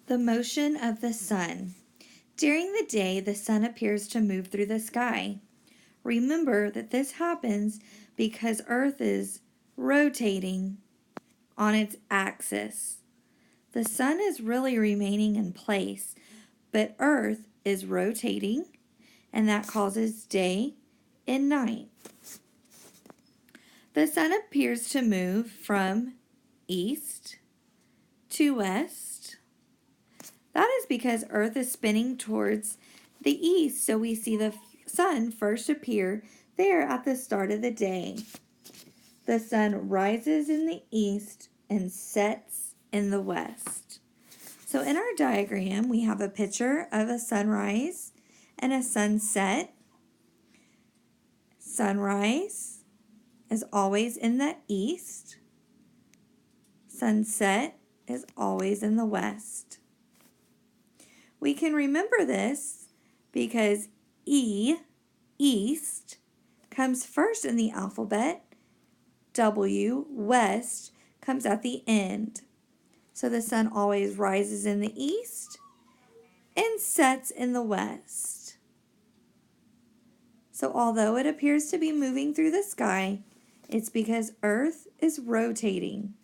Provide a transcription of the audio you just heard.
The motion of the sun. During the day, the sun appears to move through the sky. Remember that this happens because Earth is rotating on its axis. The sun is really remaining in place, but Earth is rotating, and that causes day and night. The sun appears to move from east to west. That is because Earth is spinning towards the east, so we see the sun first appear there at the start of the day. The sun rises in the east and sets in the west. So in our diagram, we have a picture of a sunrise and a sunset. Sunrise is always in the east. Sunset is always in the west. We can remember this because E, east, comes first in the alphabet. W, west, comes at the end. So the sun always rises in the east and sets in the west. So although it appears to be moving through the sky, it's because Earth is rotating.